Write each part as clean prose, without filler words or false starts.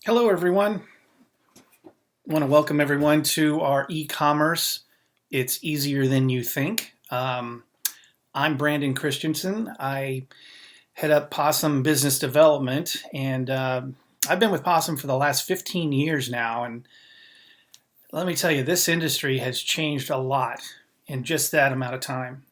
Hello, everyone. I want to welcome everyone to our e-commerce. It's easier than you think. I'm Brandon Christensen. I head up POSIM Business Development, and I've been with POSIM for the last 15 years now. And let me tell you, this industry has changed a lot in just that amount of time.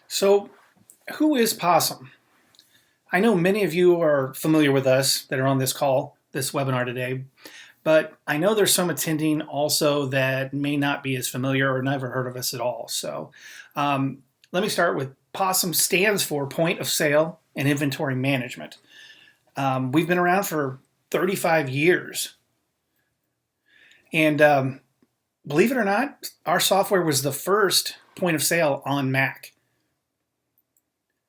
So, who is POSIM? I know many of you are familiar with us that are on this call, this webinar today. But I know there's some attending also that may not be as familiar or never heard of us at all. So let me start with POSIM stands for Point of Sale and Inventory Management. We've been around for 35 years. And believe it or not, our software was the first point of sale on Mac.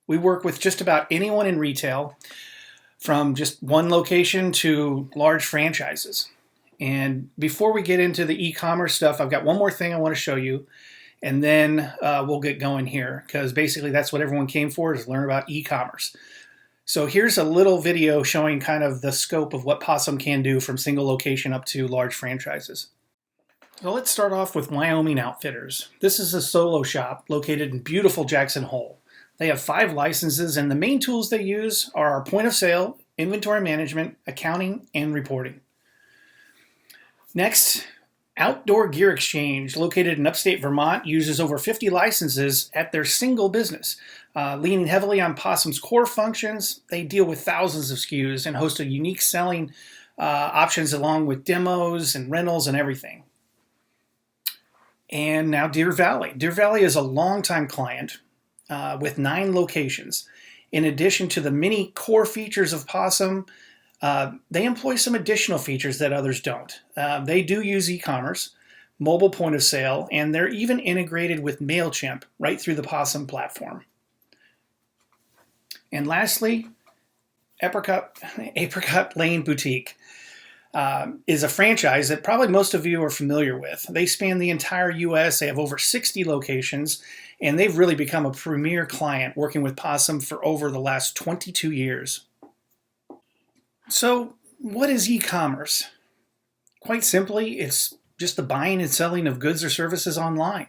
We work with just about anyone in retail, from just one location to large franchises. And before we get into the e-commerce stuff, I've got one more thing I want to show you, and then we'll get going here, because basically that's what everyone came for, is learn about e-commerce. So here's a little video showing kind of the scope of what POSIM can do from single location up to large franchises. So let's start off with Wyoming Outfitters. This is a solo shop located in beautiful Jackson Hole. They have 5 licenses, and the main tools they use are our point of sale, inventory management, accounting, and reporting. Next, Outdoor Gear Exchange, located in upstate Vermont, uses over 50 licenses at their single business. Leaning heavily on POSIM's core functions, they deal with thousands of SKUs and host a unique selling options along with demos and rentals and everything. And now Deer Valley. Deer Valley is a longtime client with 9 locations. In addition to the many core features of POSIM, they employ some additional features that others don't. They do use e-commerce, mobile point of sale, and they're even integrated with MailChimp right through the POSIM platform. And lastly, Apricot Lane Boutique is a franchise that probably most of you are familiar with. They span the entire U.S. They have over 60 locations, and they've really become a premier client working with POSIM for over the last 22 years. So, what is e-commerce? Quite simply, it's just the buying and selling of goods or services online.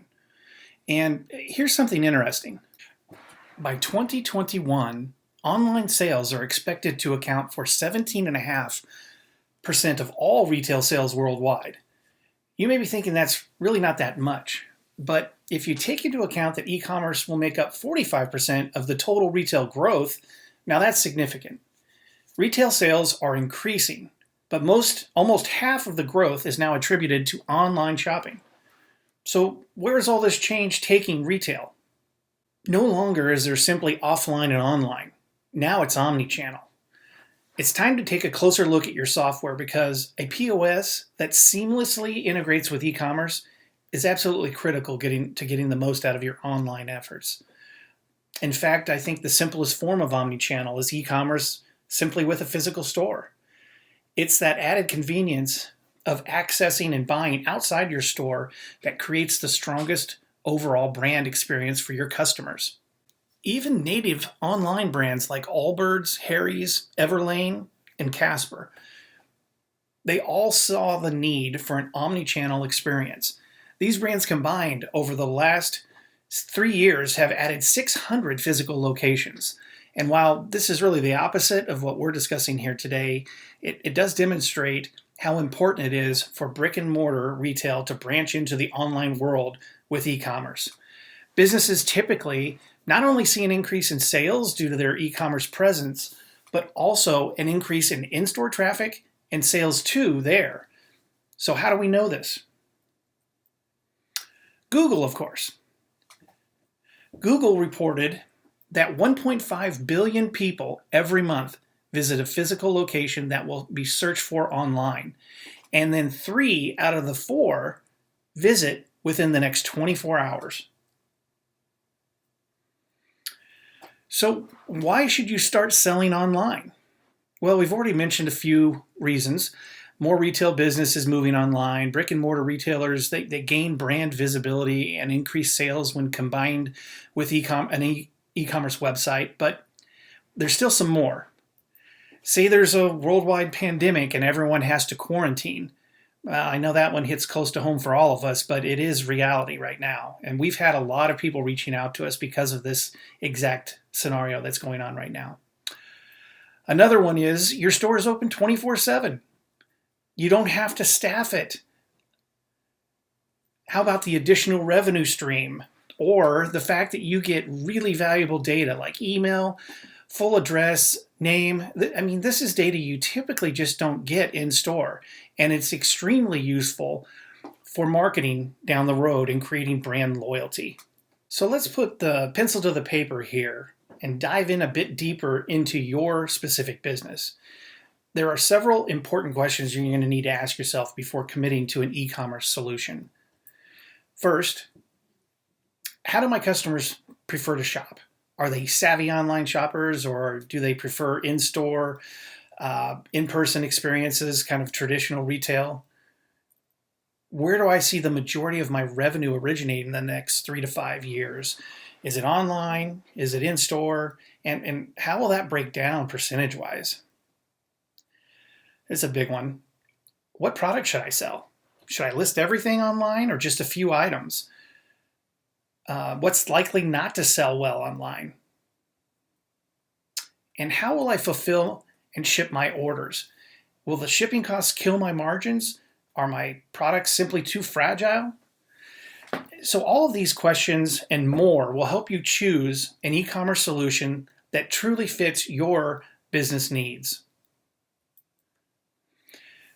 And here's something interesting. By 2021, online sales are expected to account for 17.5% of all retail sales worldwide. You may be thinking that's really not that much, but if you take into account that e-commerce will make up 45% of the total retail growth, now that's significant. Retail sales are increasing, but almost half of the growth is now attributed to online shopping. So where is all this change taking retail? No longer is there simply offline and online. Now it's omni-channel. It's time to take a closer look at your software, because a POS that seamlessly integrates with e-commerce is absolutely critical getting the most out of your online efforts. In fact, I think the simplest form of omni-channel is e-commerce simply with a physical store. It's that added convenience of accessing and buying outside your store that creates the strongest overall brand experience for your customers. Even native online brands like Allbirds, Harry's, Everlane, and Casper, they all saw the need for an omni-channel experience. These brands combined over the last 3 years have added 600 physical locations. And while this is really the opposite of what we're discussing here today, it does demonstrate how important it is for brick and mortar retail to branch into the online world with e-commerce. Businesses typically not only see an increase in sales due to their e-commerce presence, but also an increase in in-store traffic and sales too there. So how do we know this? Google, of course. Google reported that 1.5 billion people every month visit a physical location that will be searched for online. And then 3 out of the 4 visit within the next 24 hours. So why should you start selling online? Well, we've already mentioned a few reasons. More retail businesses moving online, brick and mortar retailers, they gain brand visibility and increase sales when combined with an e-commerce website, but there's still some more. Say there's a worldwide pandemic and everyone has to quarantine. I know that one hits close to home for all of us, but it is reality right now. And we've had a lot of people reaching out to us because of this exact scenario that's going on right now. Another one is your store is open 24/7. You don't have to staff it. How about the additional revenue stream or the fact that you get really valuable data like email, full address, name? I mean, this is data you typically just don't get in store, and it's extremely useful for marketing down the road and creating brand loyalty. So let's put the pencil to the paper here and dive in a bit deeper into your specific business. There are several important questions you're going to need to ask yourself before committing to an e-commerce solution. First, how do my customers prefer to shop? Are they savvy online shoppers, or do they prefer in-store, in-person experiences, kind of traditional retail? Where do I see the majority of my revenue originating in the next 3 to 5 years? Is it online? Is it in-store? And how will that break down percentage-wise? It's a big one. What product should I sell? Should I list everything online or just a few items? What's likely not to sell well online? And how will I fulfill and ship my orders? Will the shipping costs kill my margins? Are my products simply too fragile? So all of these questions and more will help you choose an e-commerce solution that truly fits your business needs.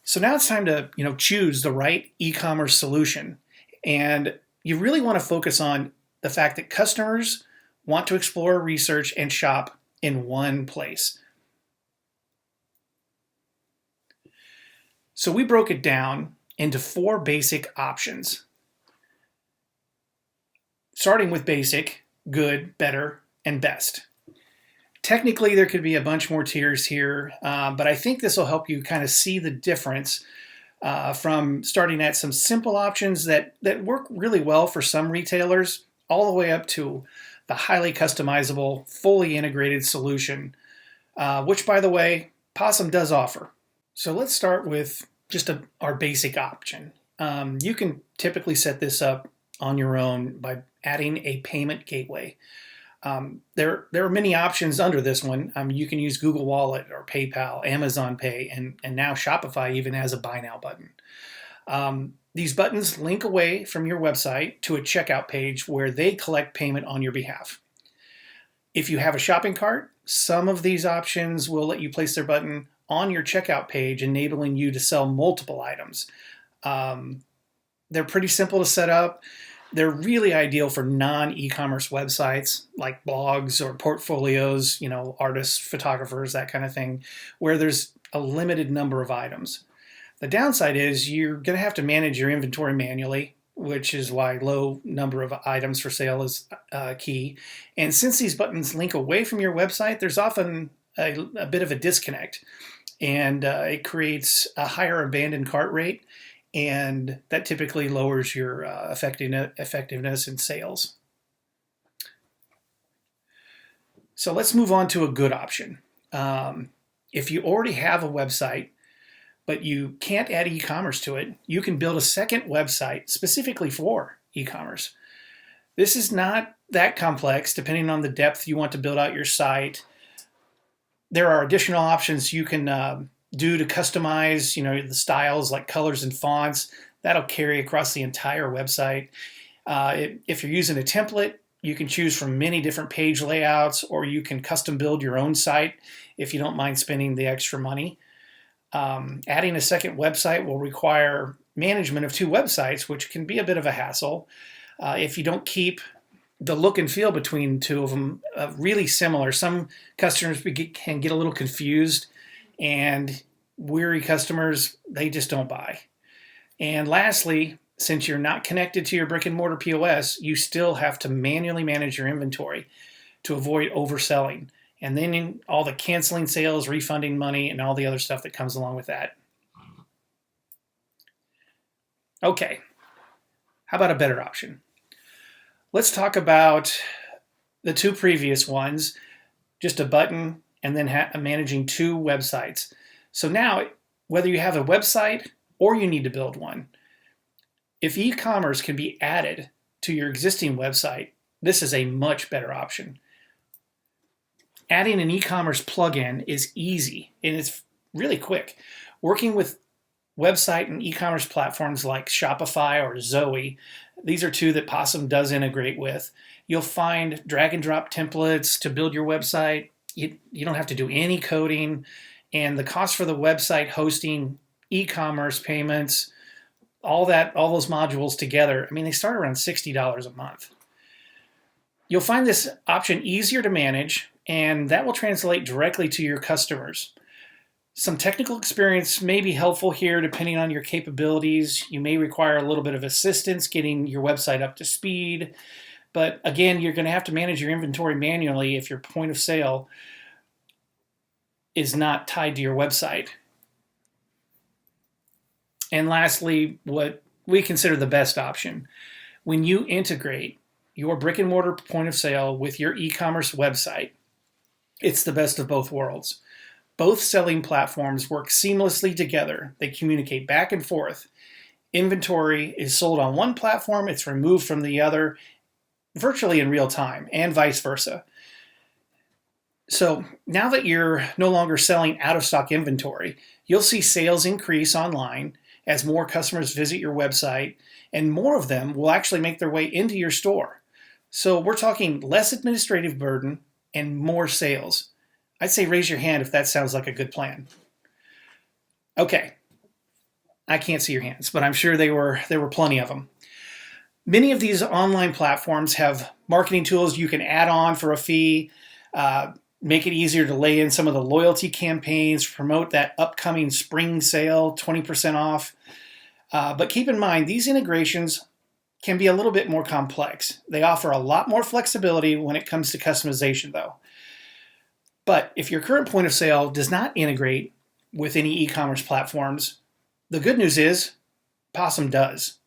So now it's time to choose the right e-commerce solution. And you really want to focus on the fact that customers want to explore, research, and shop in one place. So we broke it down into 4 basic options. Starting with basic, good, better, and best. Technically, there could be a bunch more tiers here, but I think this will help you kind of see the difference from starting at some simple options that work really well for some retailers, all the way up to the highly customizable, fully integrated solution, which, by the way, POSIM does offer. So let's start with just our basic option. You can typically set this up on your own by adding a payment gateway. There are many options under this one. You can use Google Wallet or PayPal, Amazon Pay, and now Shopify even has a buy now button. These buttons link away from your website to a checkout page where they collect payment on your behalf. If you have a shopping cart, some of these options will let you place their button on your checkout page, enabling you to sell multiple items. They're pretty simple to set up. They're really ideal for non-e-commerce websites like blogs or portfolios, artists, photographers, that kind of thing, where there's a limited number of items. The downside is you're going to have to manage your inventory manually, which is why low number of items for sale is key. And since these buttons link away from your website, there's often a bit of a disconnect, and it creates a higher abandoned cart rate, and that typically lowers your effectiveness in sales. So let's move on to a good option. If you already have a website, but you can't add e-commerce to it, you can build a second website specifically for e-commerce. This is not that complex, depending on the depth you want to build out your site. There are additional options you can do to customize, the styles like colors and fonts. That'll carry across the entire website. If you're using a template, you can choose from many different page layouts, or you can custom build your own site if you don't mind spending the extra money. Adding a second website will require management of 2 websites, which can be a bit of a hassle. If you don't keep the look and feel between 2 of them really similar, some customers can get a little confused, and weary customers, they just don't buy. And lastly, since you're not connected to your brick and mortar POS, you still have to manually manage your inventory to avoid overselling. And then all the canceling sales, refunding money, and all the other stuff that comes along with that. Okay, how about a better option? Let's talk about the 2 previous ones. Just a button and then managing 2 websites. So now, whether you have a website or you need to build one, if e-commerce can be added to your existing website, this is a much better option. Adding an e-commerce plugin is easy and it's really quick. Working with website and e-commerce platforms like Shopify or Zoe, these are 2 that POSIM does integrate with. You'll find drag and drop templates to build your website. You don't have to do any coding, and the cost for the website hosting, e-commerce payments, all those modules together, I mean, they start around $60 a month. You'll find this option easier to manage, and that will translate directly to your customers. Some technical experience may be helpful here depending on your capabilities. You may require a little bit of assistance getting your website up to speed. But again, you're going to have to manage your inventory manually if your point of sale is not tied to your website. And lastly, what we consider the best option, when you integrate your brick and mortar point of sale with your e-commerce website, it's the best of both worlds. Both selling platforms work seamlessly together. They communicate back and forth. Inventory is sold on one platform, it's removed from the other, virtually in real time, and vice versa. So now that you're no longer selling out-of-stock inventory, you'll see sales increase online as more customers visit your website, and more of them will actually make their way into your store. So we're talking less administrative burden and more sales. I'd say raise your hand if that sounds like a good plan. Okay, I can't see your hands, but I'm sure there were plenty of them. Many of these online platforms have marketing tools you can add on for a fee, make it easier to lay in some of the loyalty campaigns, promote that upcoming spring sale, 20% off. But keep in mind, these integrations can be a little bit more complex. They offer a lot more flexibility when it comes to customization, though. But if your current point of sale does not integrate with any e-commerce platforms, the good news is POSIM does.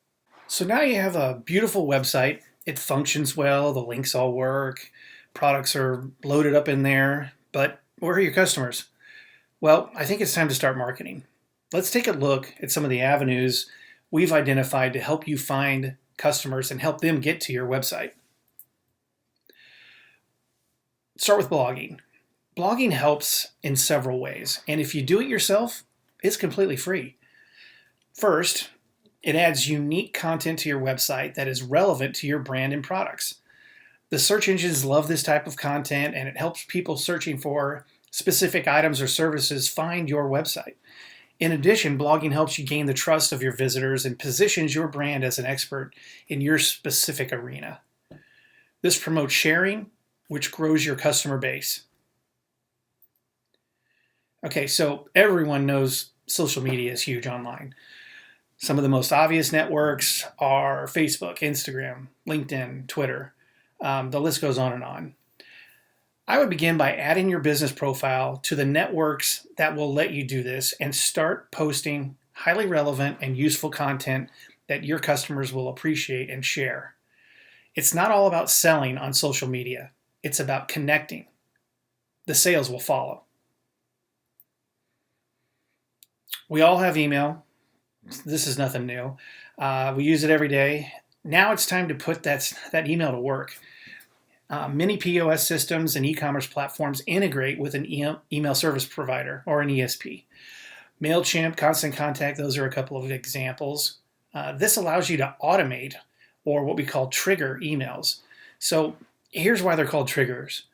So now you have a beautiful website. It functions well, the links all work, products are loaded up in there, but where are your customers? Well, I think it's time to start marketing. Let's take a look at some of the avenues we've identified to help you find customers and help them get to your website. Start with blogging. Blogging helps in several ways, and if you do it yourself, it's completely free. First, it adds unique content to your website that is relevant to your brand and products. The search engines love this type of content, and it helps people searching for specific items or services find your website. In addition, blogging helps you gain the trust of your visitors and positions your brand as an expert in your specific arena. This promotes sharing, which grows your customer base. Okay, so everyone knows social media is huge online. Some of the most obvious networks are Facebook, Instagram, LinkedIn, Twitter. The list goes on and on. I would begin by adding your business profile to the networks that will let you do this and start posting highly relevant and useful content that your customers will appreciate and share. It's not all about selling on social media. It's about connecting. The sales will follow. We all have email. This is nothing new. We use it every day. Now it's time to put that email to work. Many POS systems and e-commerce platforms integrate with an email service provider or an ESP. MailChimp, Constant Contact, those are a couple of examples. This allows you to automate or what we call trigger emails. So here's why they're called triggers.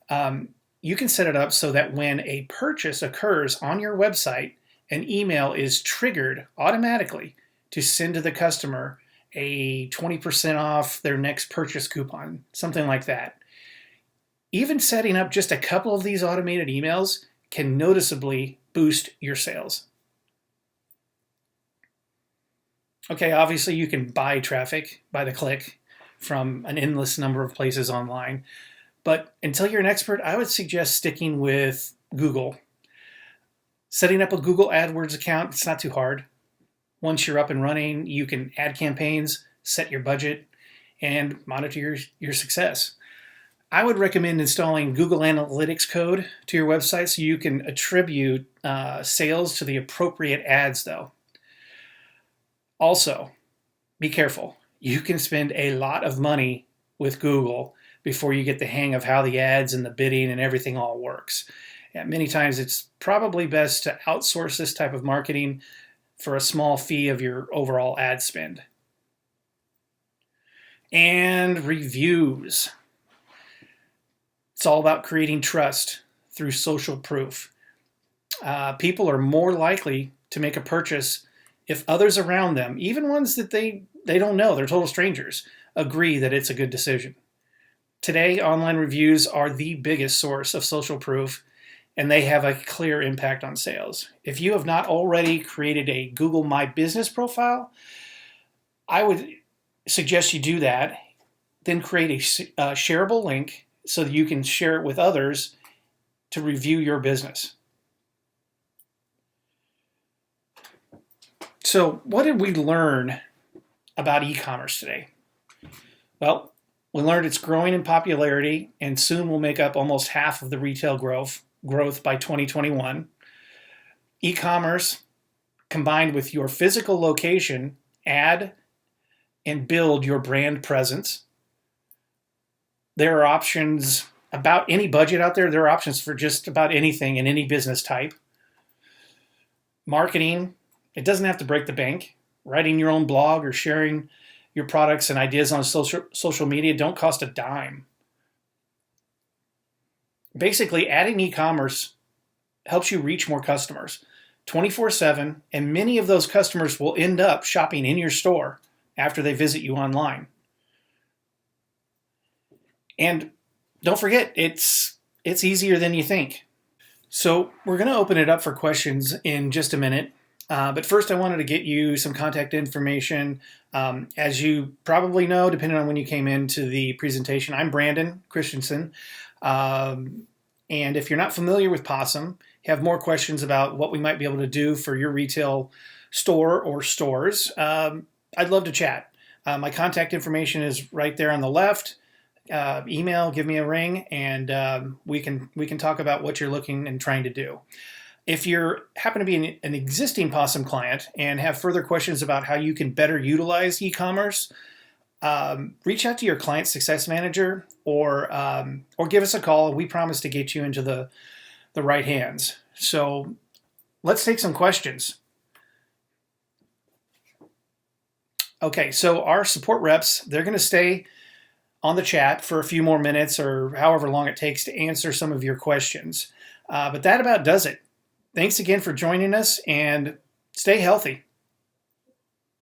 You can set it up so that when a purchase occurs on your website, an email is triggered automatically to send to the customer a 20% off their next purchase coupon, something like that. Even setting up just a couple of these automated emails can noticeably boost your sales. Okay, obviously you can buy traffic by the click from an endless number of places online, but until you're an expert, I would suggest sticking with Google. Setting up a Google AdWords account, it's not too hard. Once you're up and running, you can add campaigns, set your budget, and monitor your success. I would recommend installing Google Analytics code to your website so you can attribute sales to the appropriate ads, though. Also, be careful. You can spend a lot of money with Google before you get the hang of how the ads and the bidding and everything all works. And many times it's probably best to outsource this type of marketing for a small fee of your overall ad spend. And reviews. It's all about creating trust through social proof. People are more likely to make a purchase if others around them, even ones that they don't know, they're total strangers, agree that it's a good decision. Today, online reviews are the biggest source of social proof, and they have a clear impact on sales. If you have not already created a Google My Business profile, I would suggest you do that. Then create a shareable link so that you can share it with others to review your business. So, what did we learn about e-commerce today? Well, we learned it's growing in popularity and soon will make up almost half of the retail growth by 2021. E-commerce, combined with your physical location, add and build your brand presence. There are options about any budget out there. There are options for just about anything in any business type. Marketing, it doesn't have to break the bank. Writing your own blog or sharing your products and ideas on social media don't cost a dime. Basically, adding e-commerce helps you reach more customers 24/7, and many of those customers will end up shopping in your store after they visit you online. And don't forget, it's easier than you think. So we're going to open it up for questions in just a minute. But first, I wanted to get you some contact information. As you probably know, depending on when you came into the presentation, I'm Brandon Christensen. And if you're not familiar with POSIM, you have more questions about what we might be able to do for your retail store or stores, I'd love to chat. My contact information is right there on the left. Email, give me a ring, and we can talk about what you're looking and trying to do. If you happen to be an existing POSIM client and have further questions about how you can better utilize e-commerce, reach out to your client success manager or give us a call. We promise to get you into the right hands. So let's take some questions. Okay, so our support reps, they're going to stay on the chat for a few more minutes or however long it takes to answer some of your questions. But that about does it. Thanks again for joining us, and stay healthy.